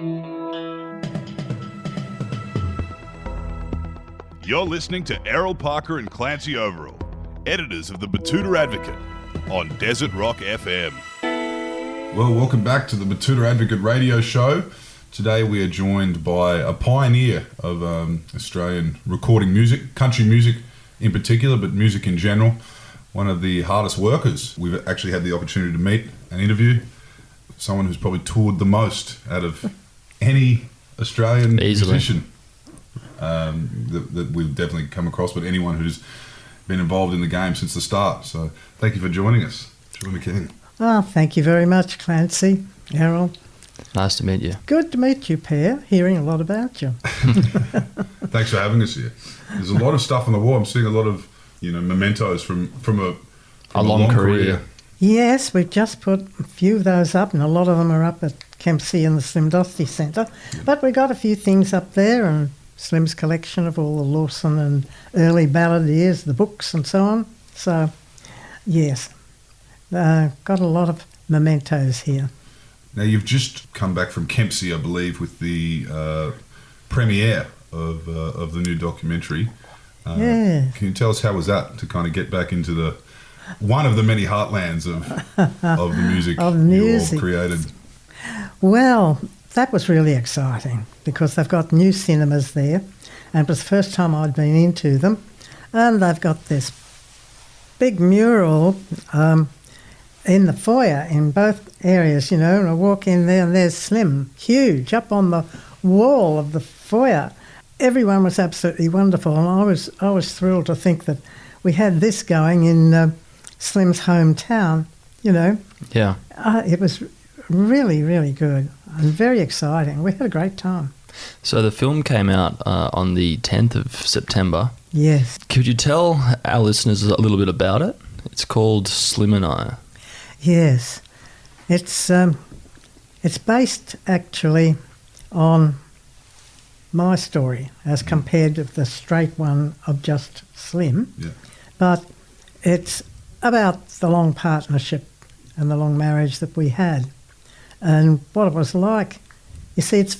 You're listening to Errol Parker and Clancy Overall, editors of the Batuta Advocate, on Desert Rock FM. Well, welcome back to the Batuta Advocate radio show. Today we are joined by a pioneer of Australian recording music, country music in particular, but music in general. One of the hardest workers. We've actually had the opportunity to meet and interview someone who's probably toured the most out of any Australian musician that we've definitely come across, but anyone who's been involved in the game since the start. So thank you for joining us, Julie McKean. Oh, thank you very much, Clancy, Errol. Nice to meet you. Good to meet you, Per. Hearing a lot about you. Thanks for having us here. There's a lot of stuff on the wall. I'm seeing a lot of, mementos from a long career. Yes, we've just put a few of those up, and a lot of them are up at Kempsey in the Slim Dostie Centre. Yeah. But we got a few things up there, and Slim's collection of all the Lawson and early balladeers, the books and so on. So, yes, got a lot of mementos here. Now, you've just come back from Kempsey, I believe, with the premiere of the new documentary. Yeah. Can you tell us how was that to kind of get back into one of the many heartlands of the music you all created? Well, that was really exciting because they've got new cinemas there, and it was the first time I'd been into them, and they've got this big mural in the foyer in both areas, and I walk in there and there's Slim, huge, up on the wall of the foyer. Everyone was absolutely wonderful, and I was thrilled to think that we had this going in Slim's hometown, Yeah. It was really, really good and very exciting. We had a great time. So the film came out on the 10th of September. Yes. Could you tell our listeners a little bit about it? It's called Slim and I. Yes. It's based actually on my story as compared to the straight one of just Slim. Yeah. But it's about the long partnership and the long marriage that we had and what it was like. You see, it's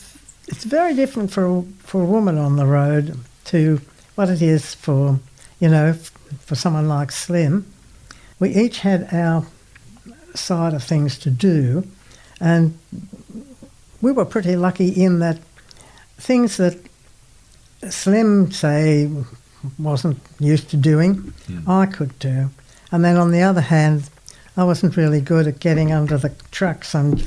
very different for a woman on the road to what it is for someone like Slim. We each had our side of things to do, and we were pretty lucky in that things that Slim, say, wasn't used to doing, I could do. And then on the other hand, I wasn't really good at getting under the trucks and,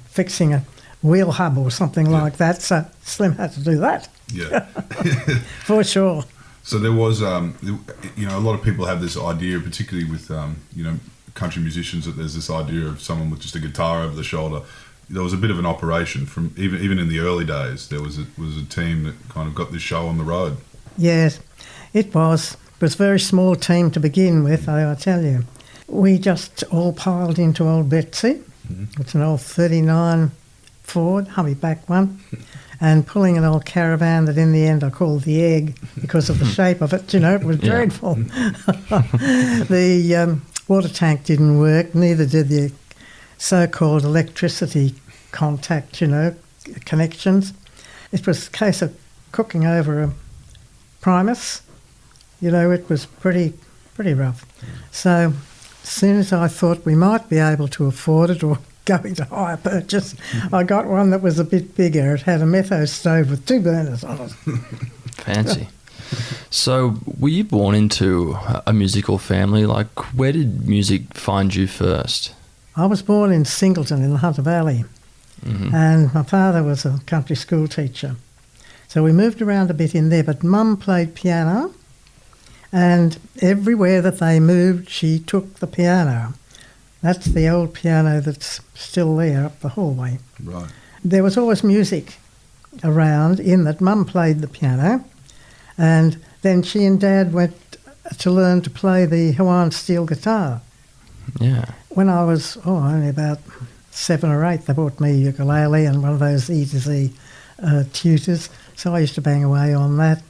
fixing a wheel hub or something like that. So Slim had to do that. Yeah. For sure. So there was, a lot of people have this idea, particularly with, country musicians, that there's this idea of someone with just a guitar over the shoulder. There was a bit of an operation from even in the early days. There was a team that kind of got this show on the road. Yes, it was. It was a very small team to begin with, I tell you. We just all piled into old Betsy. Mm-hmm. It's an old 39 Ford, hubby-back one, and pulling an old caravan that in the end I called the Egg because of the shape of it. It was dreadful. The water tank didn't work, neither did the so-called electricity contact, connections. It was a case of cooking over a Primus. It was pretty rough. So as soon as I thought we might be able to afford it or going to hire purchase, I got one that was a bit bigger. It had a metho stove with 2 burners on it. Fancy. So were you born into a musical family? Like, where did music find you first? I was born in Singleton in the Hunter Valley, and my father was a country school teacher. So we moved around a bit in there, but Mum played piano, and everywhere that they moved, she took the piano. That's the old piano that's still there up the hallway. Right. There was always music around in that. Mum played the piano, and then she and Dad went to learn to play the Hawaiian steel guitar. Yeah. When I was only about 7 or 8, they bought me a ukulele and one of those E to Z tutors, so I used to bang away on that.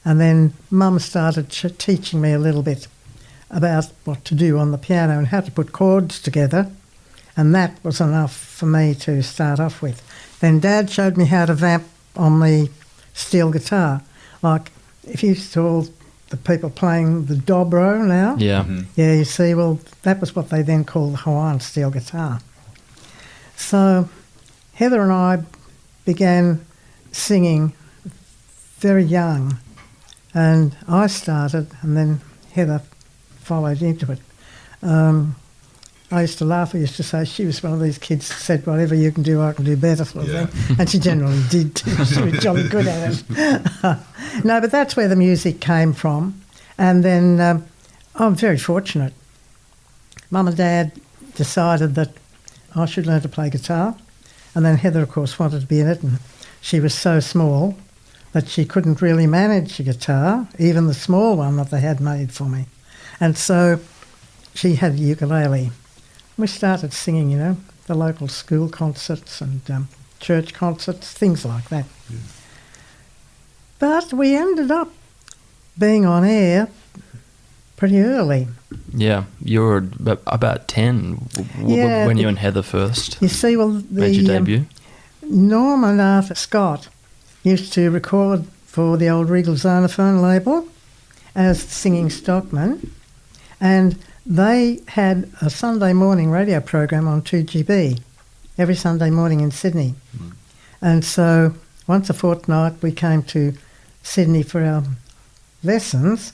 And then Mum started teaching me a little bit about what to do on the piano and how to put chords together, and that was enough for me to start off with. then Dad showed me how to vamp on the steel guitar. Like, if you saw the people playing the dobro now, Yeah. yeah, you see, well, that was what they then called the Hawaiian steel guitar. So Heather and I began singing very young, and I started, and then Heather followed into it. I used to laugh. I used to say she was one of these kids that said, whatever you can do, I can do better, sort of thing. And she generally did too. She was jolly good at it. No, but that's where the music came from. And then I'm very fortunate. Mum and Dad decided that I should learn to play guitar. And then Heather, of course, wanted to be in it. And she was so small that she couldn't really manage a guitar, even the small one that they had made for me. And so she had a ukulele. We started singing, you know, the local school concerts and church concerts, things like that. Yeah. But we ended up being on air pretty early. Yeah, you were about 10 when you and Heather first you see, well, made your debut. Norm and Arthur Scott used to record for the old Regal Zonophone label as singing stockman, and they had a Sunday morning radio program on 2GB every Sunday morning in Sydney. Mm. And so once a fortnight we came to Sydney for our lessons.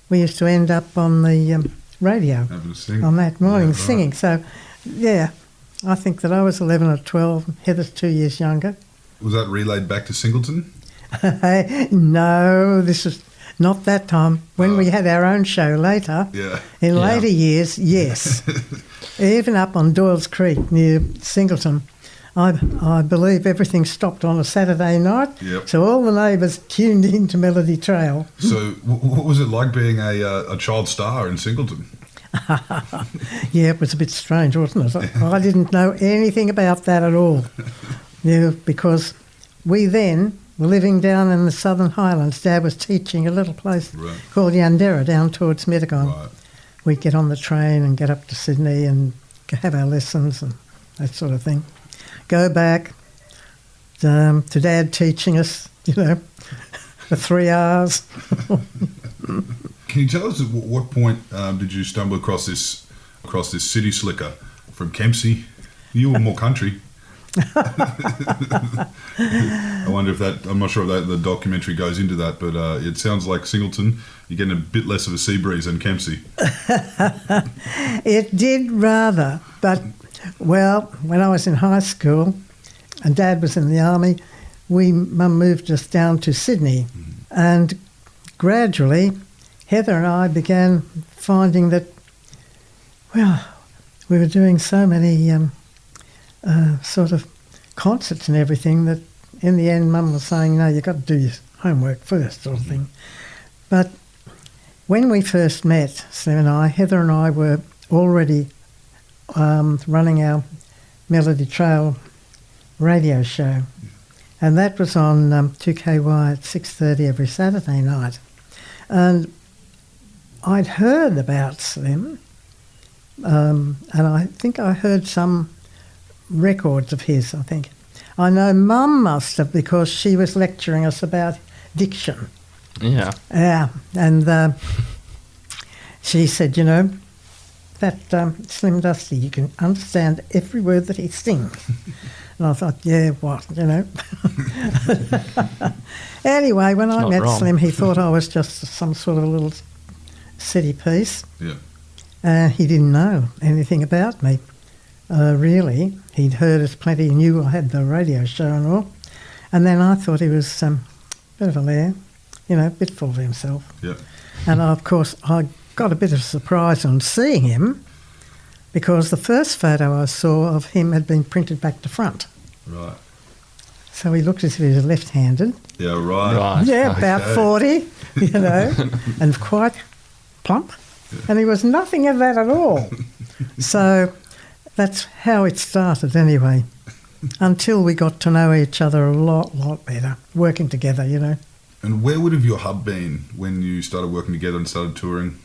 We used to end up on the radio on that morning singing. So, yeah, I think that I was 11 or 12. Heather's 2 years younger. Was that relayed back to Singleton? No, this was not that time. When we had our own show later, in later years, yes. Even up on Doyle's Creek near Singleton, I believe everything stopped on a Saturday night. Yep. So all the neighbours tuned into Melody Trail. So what was it like being a child star in Singleton? Yeah, it was a bit strange, wasn't it? I didn't know anything about that at all. Yeah, because we then were living down in the Southern Highlands. Dad was teaching a little place called Yandera down towards Mittagong. Right. We'd get on the train and get up to Sydney and have our lessons and that sort of thing. Go back to Dad teaching us, you know, for 3 hours. Can you tell us at what point did you stumble across this city slicker from Kempsey? You were more country. I wonder if that, I'm not sure if the documentary goes into that, but it sounds like Singleton, you're getting a bit less of a sea breeze than Kempsey. It did rather, but, well, when I was in high school and Dad was in the army, Mum moved us down to Sydney, and gradually Heather and I began finding that, well, we were doing so many sort of concerts and everything that in the end Mum was saying, no, you've got to do your homework first, sort of thing. But when we first met, Slim and I, Heather and I were already running our Melody Trail radio show, and that was on 2KY at 6:30 every Saturday night. And I'd heard about Slim, and I think I heard some records of his, I think. I know Mum must have, because she was lecturing us about diction. Yeah. Yeah, and she said, you know, that Slim Dusty, you can understand every word that he sings. And I thought, yeah, what, you know. Anyway, when I met Slim, he thought I was just some sort of a little city piece. Yeah. He didn't know anything about me, really. He'd heard us plenty, he knew I had the radio show and all. And then I thought he was a bit of a lair, you know, a bit full of himself. Yeah. And of course, I got a bit of a surprise on seeing him, because the first photo I saw of him had been printed back to front. Right. So he looked as if he was left-handed. Yeah, right. Yeah, about 40, you know, and quite plump. Yeah. And he was nothing of that at all. So that's how it started anyway, until we got to know each other a lot better, working together, you know. And where would have your hub been when you started working together and started touring?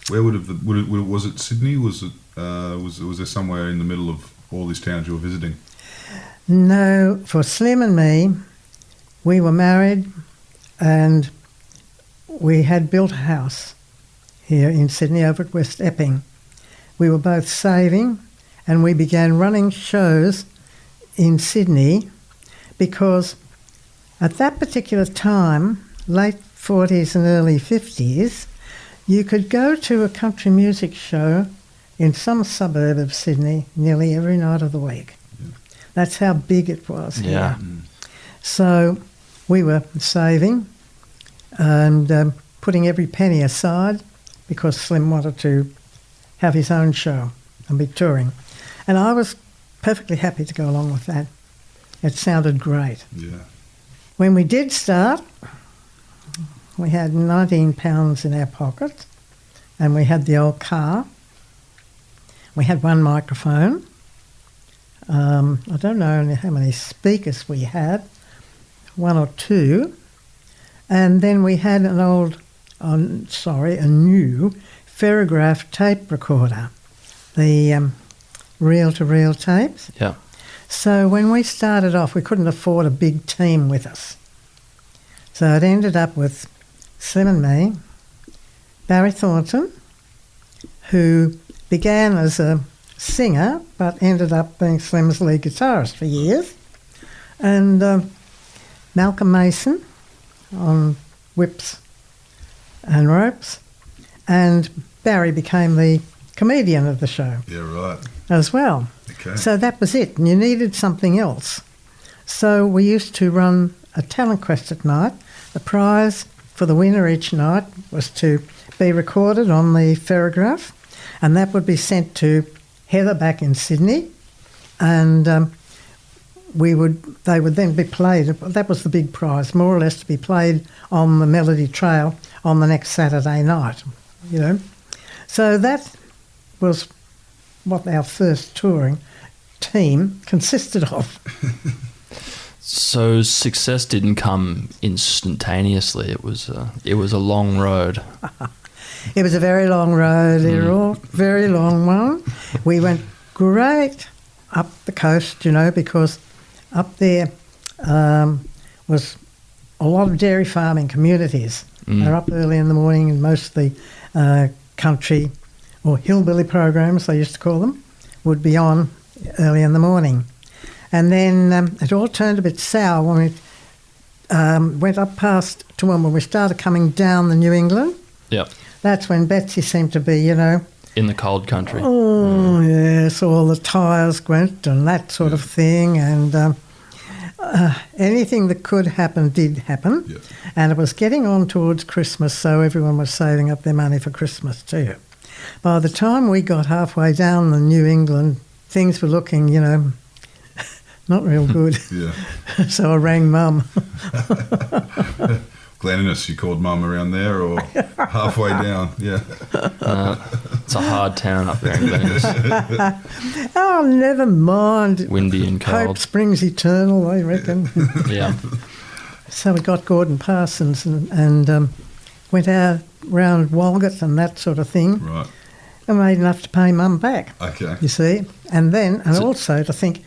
Where was it Sydney? Was there somewhere in the middle of all these towns you were visiting? No, for Slim and me, we were married and we had built a house here in Sydney over at West Epping. We were both saving and we began running shows in Sydney because at that particular time, late 40s and early 50s, you could go to a country music show in some suburb of Sydney nearly every night of the week. Yeah. That's how big it was here. So we were saving and putting every penny aside because Slim wanted to have his own show and be touring. And I was perfectly happy to go along with that. It sounded great. Yeah. When we did start, we had £19 in our pocket and we had the old car. We had one microphone. I don't know how many speakers we had, one or two. And then we had a new Ferrograph tape recorder, the reel-to-reel tapes. Yeah. So when we started off, we couldn't afford a big team with us. So it ended up with Slim and me, Barry Thornton, who began as a singer but ended up being Slim's lead guitarist for years, and Malcolm Mason on whips and ropes, and Barry became the comedian of the show. Yeah, right. As well. Okay. So that was it, and you needed something else. So we used to run a talent quest at night. The prize for the winner each night was to be recorded on the Ferrograph, and that would be sent to Heather back in Sydney, and they would then be played. That was the big prize, more or less, to be played on the Melody Trail on the next Saturday night, you know. So that was what our first touring team consisted of. So success didn't come instantaneously. It was a long road. It was a very long road, Errol, very long one. We went great up the coast, you know, because up there was a lot of dairy farming communities. They're up early in the morning, and most of the country or hillbilly programs, they used to call them, would be on early in the morning. And then it all turned a bit sour when we went up past to when we started coming down the New England. Yep. That's when Betsy seemed to be, you know. In the cold country. Oh, yes, all the tyres went and that sort of thing. And anything that could happen did happen. Yeah. And it was getting on towards Christmas, so everyone was saving up their money for Christmas too. By the time we got halfway down the New England, things were looking, you know, not real good. Yeah. So I rang Mum. Glennis, you called Mum around there, or halfway down? Yeah. It's a hard town up there in Glennis. Oh, never mind. Windy and cold. Hope springs eternal, I reckon. Yeah. So we got Gordon Parsons and went out round Walgett and that sort of thing. Right. And made enough to pay Mum back. Okay. You see? And also to think,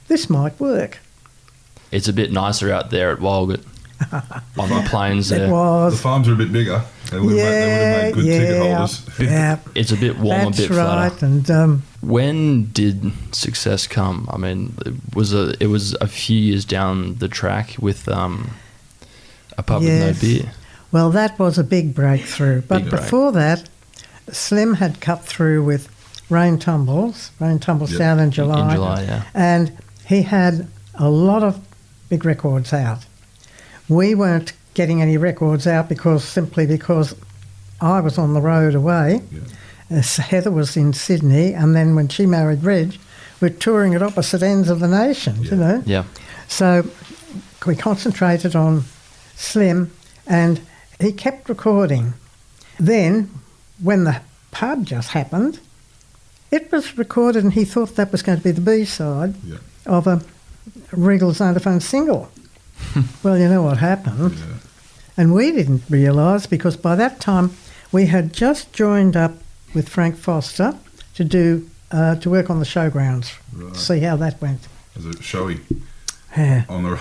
this might work. It's a bit nicer out there at Walgett. On the plains there. It was. The farms are a bit bigger. They would have made good ticket holders. Yeah. It's a bit warmer, a bit flatter. That's right. And when did success come? I mean, it was a few years down the track with a pub with no beer. Well, that was a big breakthrough. But Big before that, Slim had cut through with Rain Tumbles down in July. In July, yeah. And he had a lot of big records out. We weren't getting any records out simply because I was on the road away. Yeah. Heather was in Sydney, and then when she married Reg, we're touring at opposite ends of the nation, you know. Yeah. So we concentrated on Slim, and he kept recording. Then, when the pub just happened, it was recorded, and he thought that was going to be the B-side of a Regal Zonophone single. Well, you know what happened. Yeah. And we didn't realise, because by that time we had just joined up with Frank Foster to do to work on the showgrounds, see how that went. as a showy Yeah. on the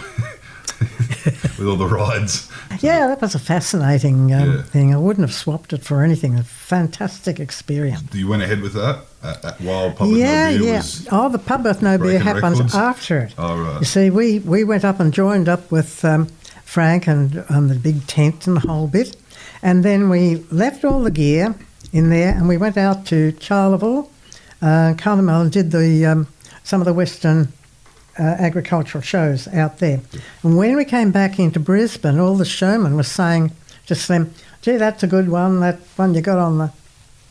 with all the rides. Yeah, that was a fascinating Yeah. thing. I wouldn't have swapped it for anything. A fantastic experience. You went ahead with that while Pub with Yeah, No Beer yeah. was. Oh, the pub with no beer breaking happened records? after it. Oh, right. You see, we went up and joined up with Frank and the big tent and the whole bit. And then we left all the gear in there and we went out to Charleville, Cunnamull, and did some of the Western agricultural shows out there. And when we came back into Brisbane, all the showmen were saying to Slim, gee, that's a good one, that one you got on the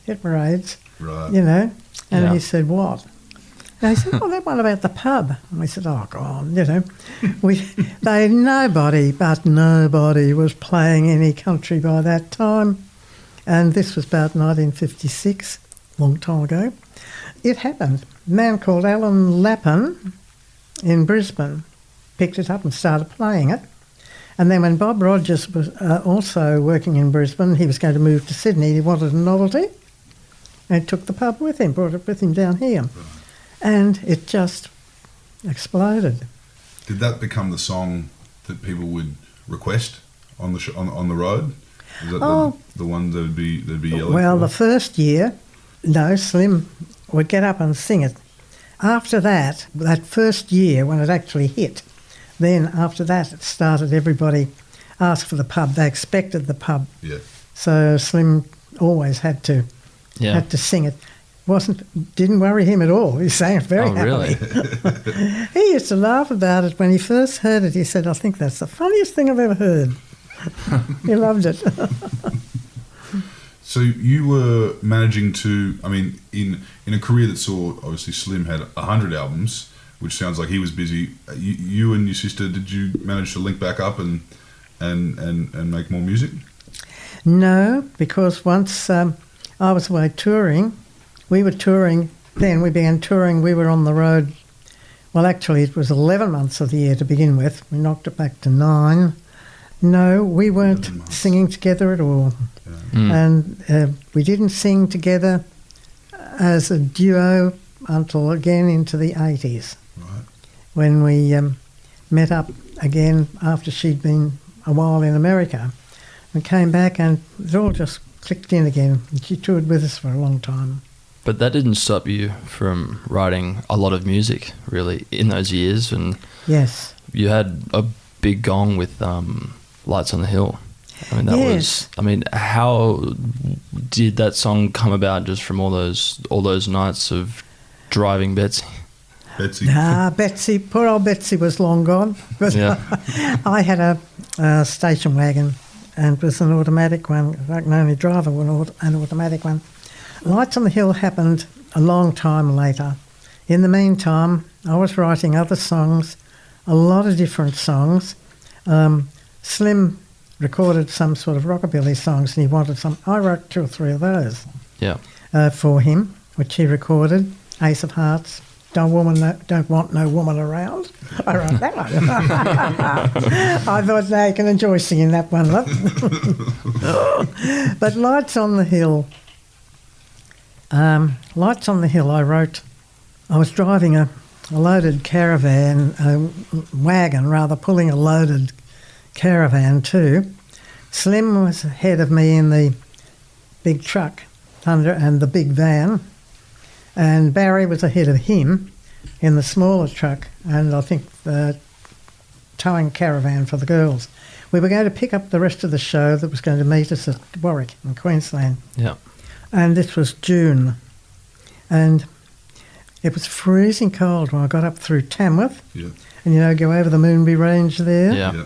hit parades, Right. you know. And Yeah. he said, what? And he said, oh, that one about the pub. And we said, oh, God, you know. Nobody was playing any country by that time. And this was about 1956, long time ago. It happened. A man called Alan Lappin in Brisbane picked it up and started playing it. And then when Bob Rogers was also working in Brisbane, he was going to move to Sydney. He wanted a novelty. And he took the pub with him, brought it with him down here. And it just exploded. Did that become the song that people would request on the on the road? Was that the one that would be yelling? Well, for? the first year, no, Slim would get up and sing it. After that first year when it actually hit, then after that it started, everybody asked for the pub. They expected the pub. Yeah. So Slim always had to sing it. Didn't worry him at all. He sang it very happily. Really? He used to laugh about it when he first heard it. He said, I think that's the funniest thing I've ever heard. He loved it. So you were managing to, I mean, in a career that saw, obviously Slim had 100 albums, which sounds like he was busy. You and your sister, did you manage to link back up and make more music? No, because once I was away touring, we were touring, then we began touring, we were on the road. Well, actually, it was 11 months of the year to begin with. We knocked it back to 9. No, we weren't singing together at all. And we didn't sing together as a duo until again into the 80s. Right. When we met up again after she'd been a while in America and came back, and it all just clicked in again. And she toured with us for a long time. But that didn't stop you from writing a lot of music, really, in those years. And Yes. you had a big gong with Lights on the Hill. I mean, that was. I mean, how did that song come about? Just from all those nights of driving Betsy. Betsy. Betsy, poor old Betsy was long gone. But Yeah. I had a station wagon, and it was an automatic one. I can only drive an automatic one. Lights on the Hill happened a long time later. In the meantime, I was writing other songs, a lot of different songs. Slim recorded some sort of rockabilly songs, and he wanted some. I wrote 2 or 3 of those for him, which he recorded. Ace of Hearts, Don't Want No Woman Around. I wrote that one. I thought, no, you can enjoy singing that one, love. But Lights on the Hill, I wrote. I was driving a loaded caravan, a wagon rather, pulling a loaded caravan too. Slim was ahead of me in the big truck and the big van, and Barry was ahead of him in the smaller truck, and I think the towing caravan for the girls. We were going to pick up the rest of the show that was going to meet us at Warwick in Queensland. Yeah. And this was June, and it was freezing cold when I got up through Tamworth, and go over the Moonbee Range there. Yeah.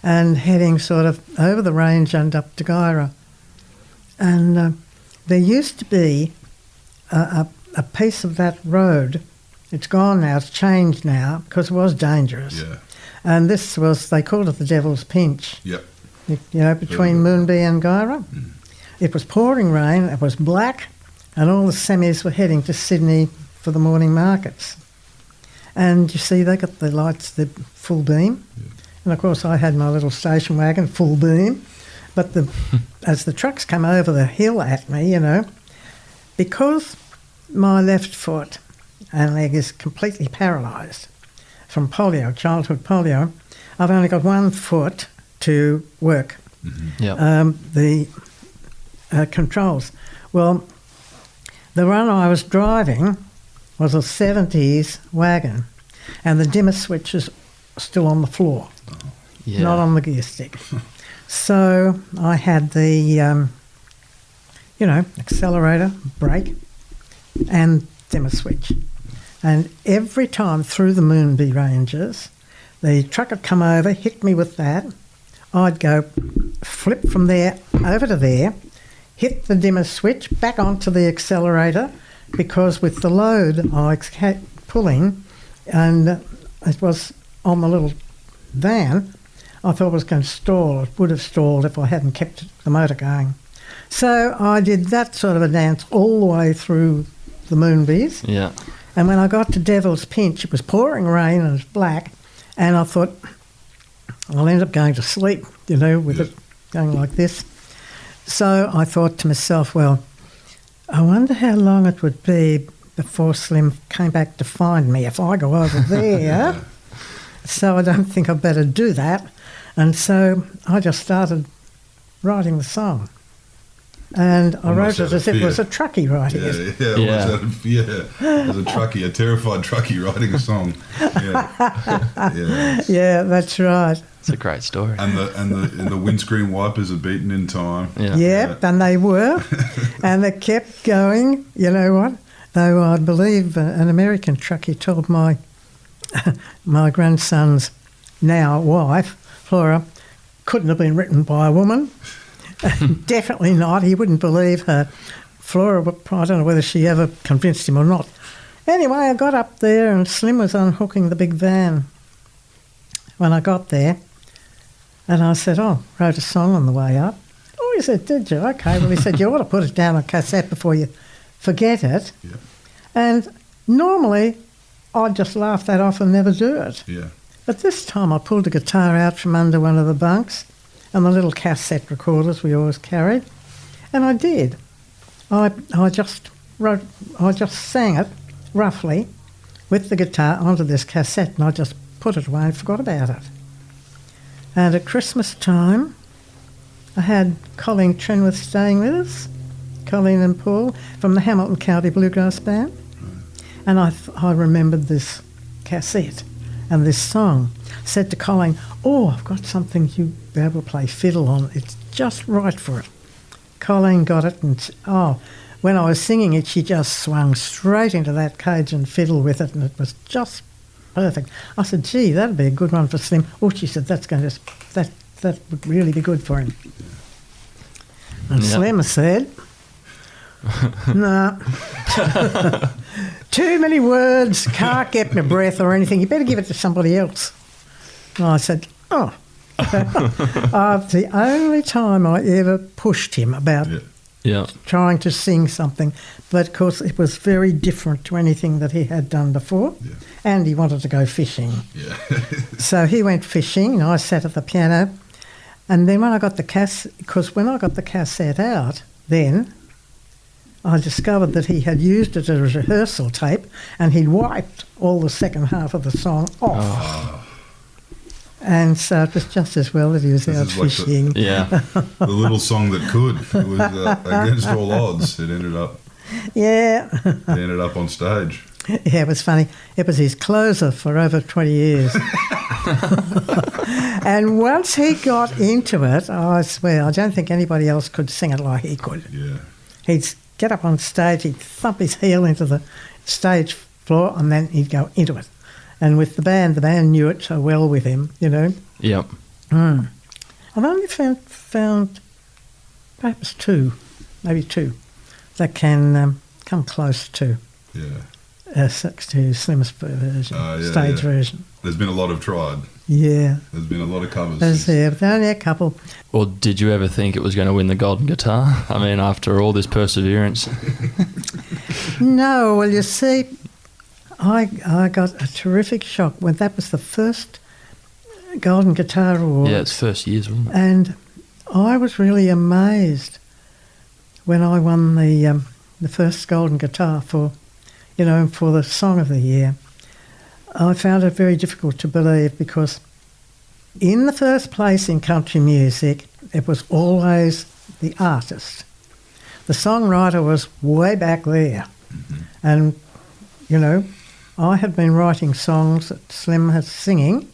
And heading sort of over the range and up to Guyra. And there used to be a piece of that road. It's gone now, it's changed now, because it was dangerous. Yeah. And this was, they called it the Devil's Pinch. Yep. Between Moonbee and Guyra. Mm. It was pouring rain, it was black, and all the semis were heading to Sydney for the morning markets. And you see, they got the lights, the full beam. Yeah. And of course I had my little station wagon, full beam. But as the trucks come over the hill at me, because my left foot and leg is completely paralysed, from polio, childhood polio, I've only got one foot to work. Yeah. The controls. Well, the one I was driving was a 70s wagon, and the dimmer switch is still on the floor, Yeah. not on the gear stick. So I had the, accelerator, brake, and dimmer switch. And every time through the Moonbee Ranges, the truck would come over, hit me with that. I'd go flip from there over to there, hit the dimmer switch, back onto the accelerator, because with the load I kept pulling, and it was on the little van, I thought it was going to stall. It would have stalled if I hadn't kept the motor going. So I did that sort of a dance all the way through the Moonbees. Yeah. And when I got to Devil's Pinch, it was pouring rain and it was black, and I thought, I'll end up going to sleep, with it going like this. So I thought to myself, well, I wonder how long it would be before Slim came back to find me if I go over there. So I don't think I'd better do that. And so I just started writing the song. And I wrote it as if it was a truckie writing it. As a truckie, a terrified truckie writing a song. Yeah. Yeah, that's right. It's a great story. And the windscreen wipers are beaten in time. Yep, and they were. And they kept going. You know what? Though I believe an American truckie told my my grandson's now wife, Flora, couldn't have been written by a woman. Definitely not. He wouldn't believe her. Flora, I don't know whether she ever convinced him or not. Anyway, I got up there and Slim was unhooking the big van when I got there. And I said, wrote a song on the way up. Oh, he said, did you? Okay. Well, he said, you ought to put it down on cassette before you forget it. Yeah. And normally I'd just laugh that off and never do it. Yeah. But this time I pulled a guitar out from under one of the bunks and the little cassette recorders we always carried, and I did. I just sang it roughly with the guitar onto this cassette, and I just put it away and forgot about it. And at Christmas time, I had Colleen Trenwith staying with us, Colleen and Paul, from the Hamilton County Bluegrass Band, and I remembered this cassette and this song. Said to Colleen, I've got something you'll be able to play fiddle on. It's just right for it. Colleen got it, and when I was singing it, she just swung straight into that Cajun fiddle with it, and it was just perfect. I said, gee, that'd be a good one for Slim. She said, that would really be good for him. And Slim said, no. Too many words, can't get my breath or anything. You better give it to somebody else. And I said, the only time I ever pushed him about trying to sing something, but of course it was very different to anything that he had done before, and he wanted to go fishing. Yeah. So he went fishing, and I sat at the piano, and then when I got the cassette out, then I discovered that he had used it as a rehearsal tape, and he'd wiped all the second half of the song off. And so it was just as well that he was out fishing. The little song that could. It was against all odds. It ended up. Yeah. It ended up on stage. Yeah, it was funny. It was his closer for over 20 years. And once he got into it, I swear, I don't think anybody else could sing it like he could. Yeah. He'd get up on stage, he'd thump his heel into the stage floor, and then he'd go into it. And with the band knew it so well with him, Yep. Mm. I've only found perhaps maybe two, that can come close to to Slim's version, stage version. There's been a lot of tried. Yeah. There's been a lot of covers. But only a couple. Or did you ever think it was going to win the golden guitar? I mean, after all this perseverance. No, well, you see, I got a terrific shock when that was the first Golden Guitar Award. Yeah, it's first years, wasn't it? And I was really amazed when I won the first Golden Guitar for the Song of the Year. I found it very difficult to believe because in the first place in country music, it was always the artist. The songwriter was way back there. Mm-hmm. And, you know, I had been writing songs that Slim was singing,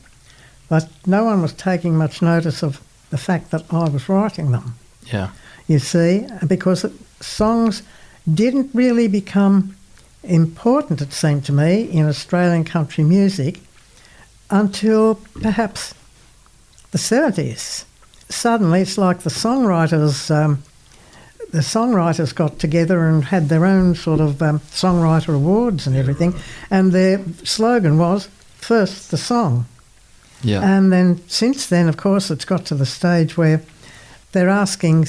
but no one was taking much notice of the fact that I was writing them. Yeah. You see, because songs didn't really become important, it seemed to me, in Australian country music until perhaps the 70s. Suddenly, it's like the songwriters got together and had their own sort of songwriter awards and everything, and their slogan was, first the song. Yeah. And then since then, of course, it's got to the stage where they're asking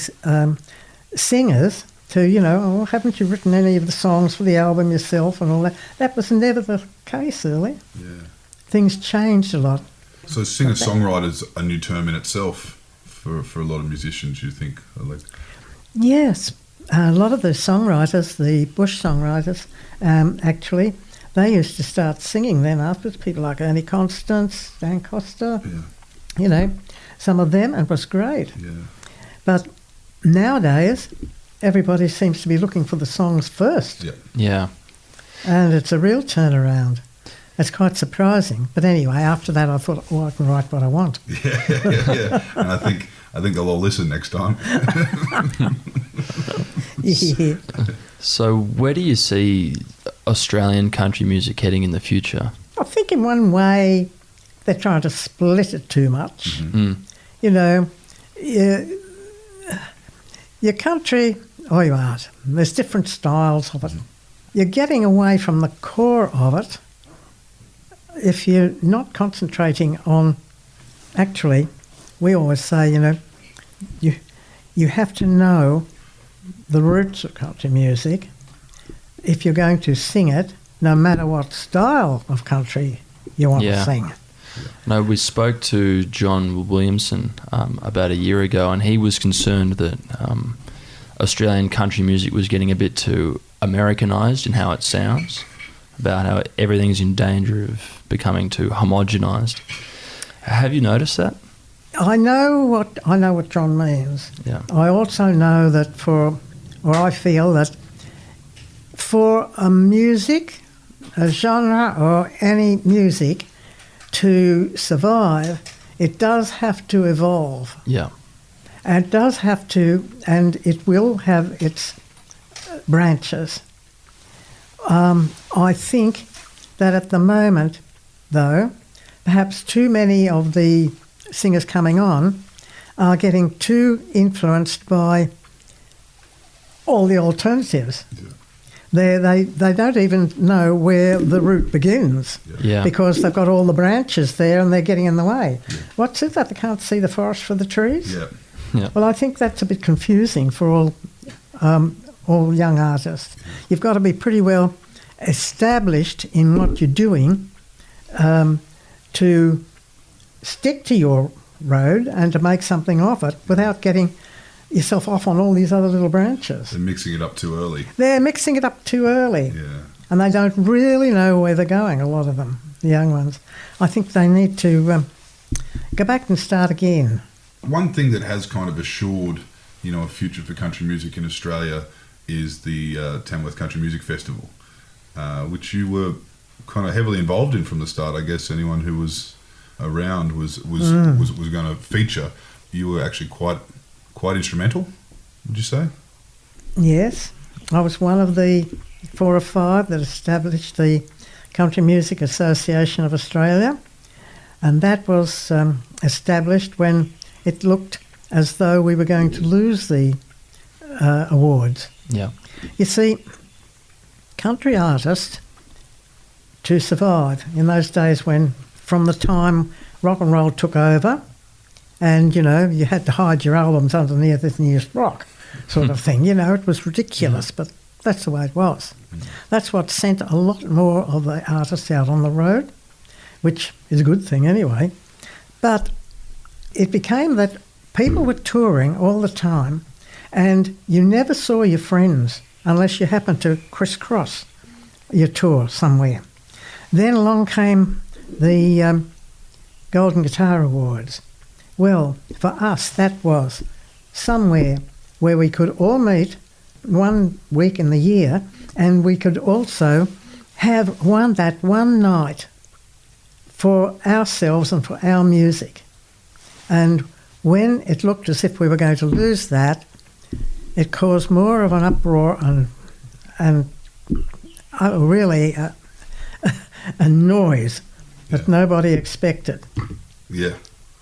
singers to, you know, oh, haven't you written any of the songs for the album yourself and all that? That was never the case early. Yeah. Things changed a lot. So singer-songwriter's a new term in itself for a lot of musicians, you think? Like, Yes, a lot of the songwriters, the bush songwriters, actually, they used to start singing then afterwards. People like Ernie Constance, Dan Costa, you know, some of them, and it was great. yeah. But nowadays, everybody seems to be looking for the songs first. Yeah. Yeah. And it's a real turnaround. It's quite surprising. But anyway, after that, I thought, oh, I can write what I want. Yeah. And I think they'll all listen next time. Yeah. So where do you see Australian country music heading in the future? I think in one way, they're trying to split it too much. Mm. You know, your country, or your art, there's different styles of it. You're getting away from the core of it if you're not concentrating on, actually, we always say, you know, you have to know the roots of country music if you're going to sing it, no matter what style of country you want to sing. No, we spoke to John Williamson about a year ago, and he was concerned that Australian country music was getting a bit too Americanised in how it sounds, about how everything's in danger of becoming too homogenised. Have you noticed that? I know what John means. Yeah. I also know that I feel that for a music, a genre or any music to survive, it does have to evolve. Yeah. And it does have to, and it will have its branches. I think that at the moment, though, perhaps too many of the singers coming on are getting too influenced by all the alternatives. They don't even know where the route begins because they've got all the branches there and they're getting in the way. Yeah. What's it that they can't see the forest for the trees? Yeah. Yeah. Well, I think that's a bit confusing for all young artists. You've got to be pretty well established in what you're doing to stick to your road and to make something of it without getting yourself off on all these other little branches. They're mixing it up too early. They're mixing it up too early. Yeah. And they don't really know where they're going, a lot of them, the young ones. I think they need to go back and start again. One thing that has kind of assured, you know, a future for country music in Australia is the Tamworth Country Music Festival, which you were kind of heavily involved in from the start. I guess anyone who was around was going to feature. You were actually quite instrumental, would you say? Yes, I was one of the 4 or 5 that established the Country Music Association of Australia, and that was established when it looked as though we were going to lose the awards. Yeah. You see, country artists, to survive in those days when, from the time rock and roll took over, and, you know, you had to hide your albums underneath the newest rock sort of thing. You know, it was ridiculous, but that's the way it was. That's what sent a lot more of the artists out on the road, which is a good thing anyway. But it became that people were touring all the time and you never saw your friends unless you happened to crisscross your tour somewhere. Then along came the Golden Guitar Awards. Well, for us, that was somewhere where we could all meet one week in the year, and we could also have that one night for ourselves and for our music. And when it looked as if we were going to lose that, it caused more of an uproar and really a noise that nobody expected. Yeah.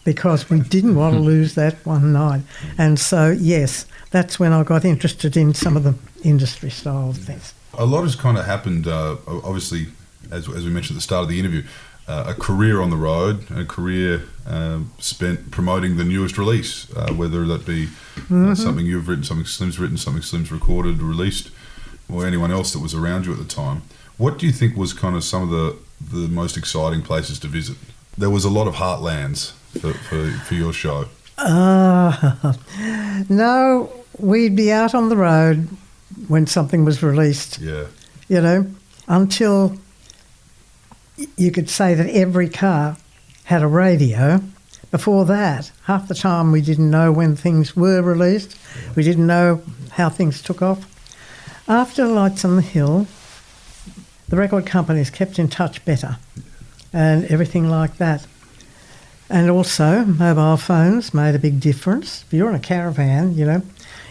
Because we didn't want to lose that one night. And so, yes, that's when I got interested in some of the industry style of things. A lot has kind of happened, obviously, as we mentioned at the start of the interview, a career on the road, a career spent promoting the newest release, whether that be something you've written, something Slim's written, something Slim's recorded, released, or anyone else that was around you at the time. What do you think was kind of some of the most exciting places to visit? There was a lot of heartlands for your show. No, we'd be out on the road when something was released. Yeah. You know, until you could say that every car had a radio. Before that, half the time we didn't know when things were released. We didn't know how things took off. After Lights on the Hill, the record companies kept in touch better and everything like that. And also, mobile phones made a big difference. If you're in a caravan, you know,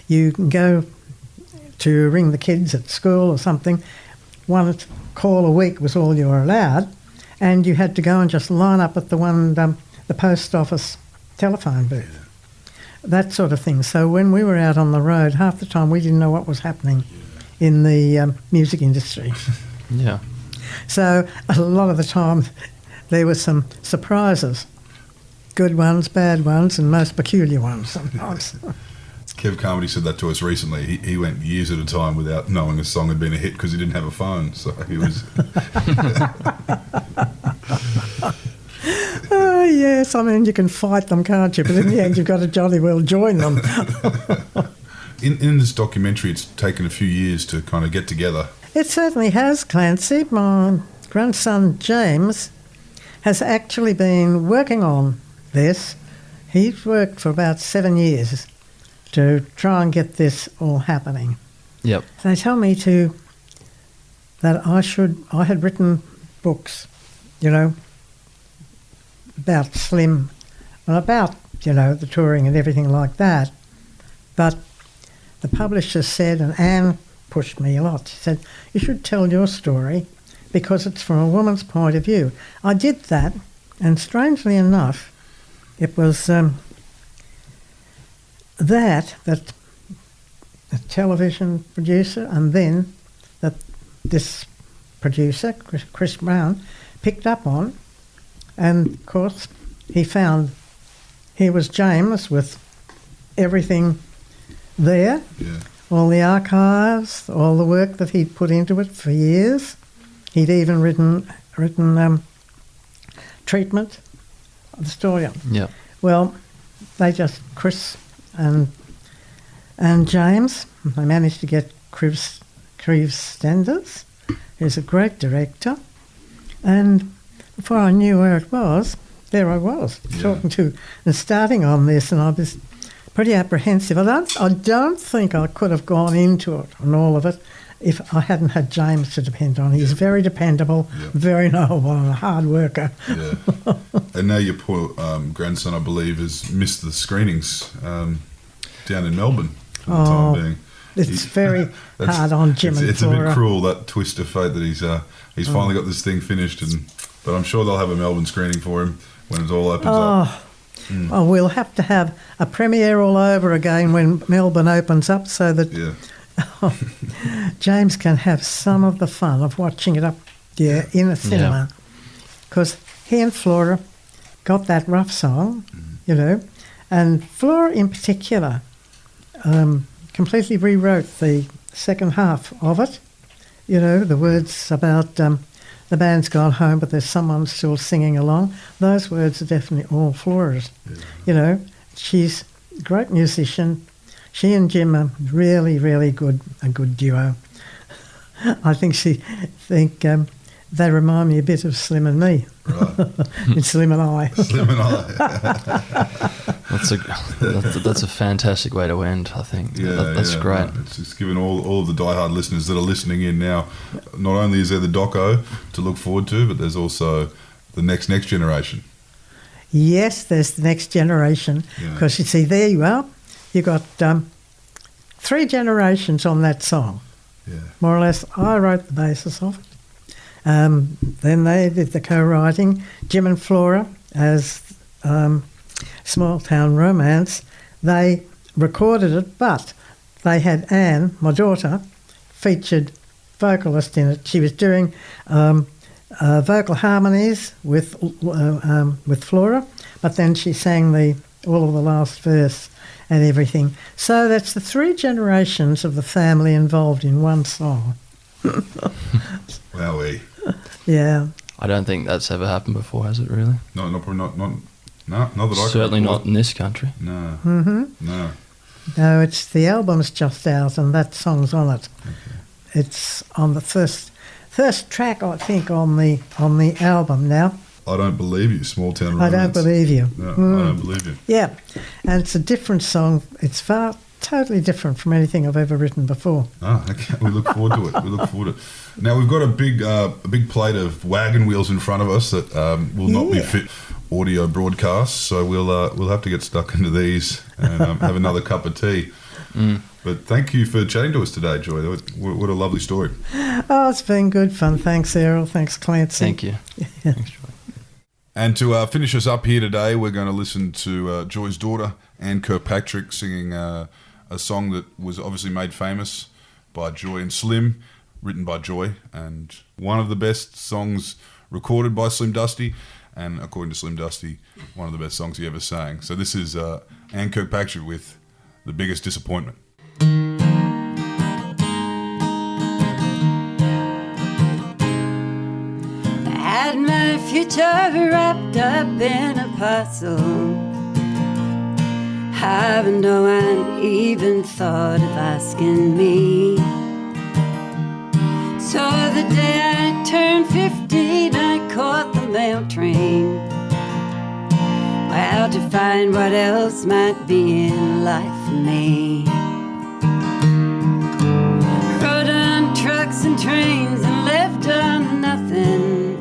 you can go to ring the kids at school or something. One call a week was all you were allowed, and you had to go and just line up at the post office telephone booth. That sort of thing. So when we were out on the road, half the time we didn't know what was happening in the music industry. Yeah. So a lot of the time there were some surprises. Good ones, bad ones, and most peculiar ones sometimes. Kev Carmody said that to us recently. He went years at a time without knowing a song had been a hit because he didn't have a phone. So he was... Oh, yes, I mean, you can fight them, can't you? But in the end, you've got to jolly well join them. In this documentary, it's taken a few years to kind of get together. It certainly has, Clancy. My grandson, James, has actually been working on this. He's worked for about 7 years to try and get this all happening. Yep. They tell me that I had written books, you know, about Slim and about, you know, the touring and everything like that. But the publisher said, and Anne pushed me a lot, she said, you should tell your story because it's from a woman's point of view. I did that, and strangely enough, it was that the television producer and then that this producer, Chris Brown, picked up on. And, of course, he found here was James with everything there, all the archives, all the work that he'd put into it for years. He'd even written treatment of the story. Yeah. Well, Chris and James, they managed to get Kriv Stenders, who's a great director, and before I knew where it was, there I was, talking to and starting on this, and I was pretty apprehensive. I don't think I could have gone into it and all of it if I hadn't had James to depend on. He's very dependable, very knowable, and a hard worker. Yeah. And now your poor grandson, I believe, has missed the screenings down in Melbourne for the time being. It's very hard on Jim and It's a bit cruel, that twist of fate that he's finally got this thing finished, but I'm sure they'll have a Melbourne screening for him when it all opens up. Oh, we'll have to have a premiere all over again when Melbourne opens up so that James can have some of the fun of watching it up there in a cinema. Because he and Flora got that rough song, you know, and Flora in particular completely rewrote the second half of it. You know, the words about the band's gone home, but there's someone still singing along. Those words are definitely all Flora's. You know, she's a great musician. She and Jim are really, really a good duo. I think they remind me a bit of Slim and me. Right. It's Slim and I. Slim and I. That's a fantastic way to end, I think. That's great. Right. It's just given all of the diehard listeners that are listening in now, not only is there the doco to look forward to, but there's also the next generation. Yes, there's the next generation. Because you see, there you are. You've got 3 generations on that song. Yeah. More or less, I wrote the basis of it. Then they did the co-writing. Jim and Flora, as Small Town Romance, they recorded it, but they had Anne, my daughter, featured vocalist in it. She was doing vocal harmonies with Flora, but then she sang all of the last verse and everything. So that's the 3 generations of the family involved in one song. Wowee. Yeah. I don't think that's ever happened before, has it really? Not that I can Certainly recall. not in this country. No. Mm-hmm. No. No, it's the album's just out and that song's on it. Okay. It's on the first track, I think, on the album now. I don't believe you, Small Town Romance. I don't believe you. No, I don't believe you. Yeah, and it's a different song. It's totally different from anything I've ever written before. Oh, okay. We look forward to it. Now we've got a big plate of wagon wheels in front of us that will not be fit audio broadcasts. So we'll have to get stuck into these and have another cup of tea. But thank you for chatting to us today, Joy. What a lovely story. Oh, it's been good fun. Thanks, Errol. Thanks, Clancy. Thank you. Thanks, Joy. And to finish us up here today, we're going to listen to Joy's daughter, Anne Kirkpatrick, singing a song that was obviously made famous by Joy and Slim, written by Joy, and one of the best songs recorded by Slim Dusty, and according to Slim Dusty, one of the best songs he ever sang. So this is Anne Kirkpatrick with The Biggest Disappointment. Had my future wrapped up in a puzzle. Haven't no one even thought of asking me. So the day I turned 15, I caught the mail train. Well, to find what else might be in life for me. Rode on trucks and trains and left on nothing.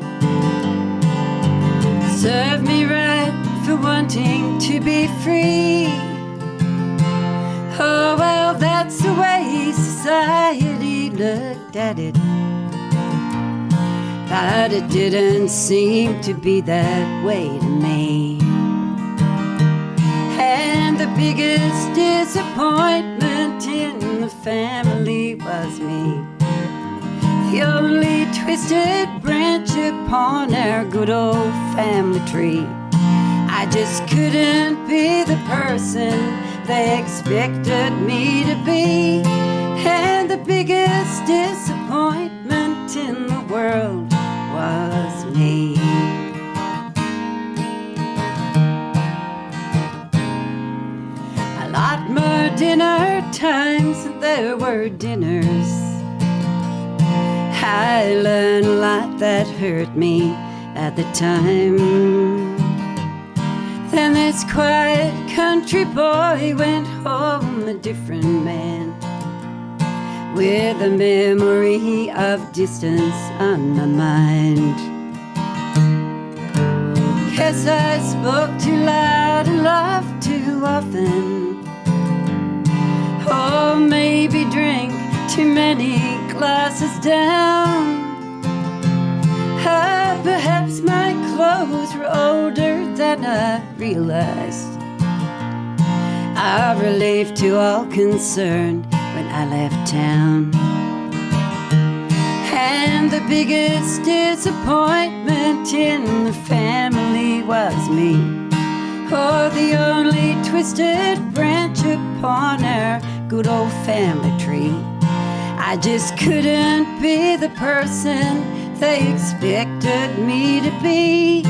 Served me right for wanting to be free. Oh, well, that's the way society looked at it. But it didn't seem to be that way to me. And the biggest disappointment in the family was me. The only twisted branch upon our good old family tree. I just couldn't be the person they expected me to be. And the biggest disappointment in the world was me. A lot more dinner times than there were dinners. I learned a lot that hurt me at the time. Then this quiet country boy went home a different man, with a memory of distance on my mind. Guess I spoke too loud and laughed too often. Or maybe drank too many glasses down. Perhaps my clothes were older than I realized. I relieved to all concerned when I left town. And the biggest disappointment in the family was me. Oh, the only twisted branch upon our good old family tree. I just couldn't be the person they expected me to be.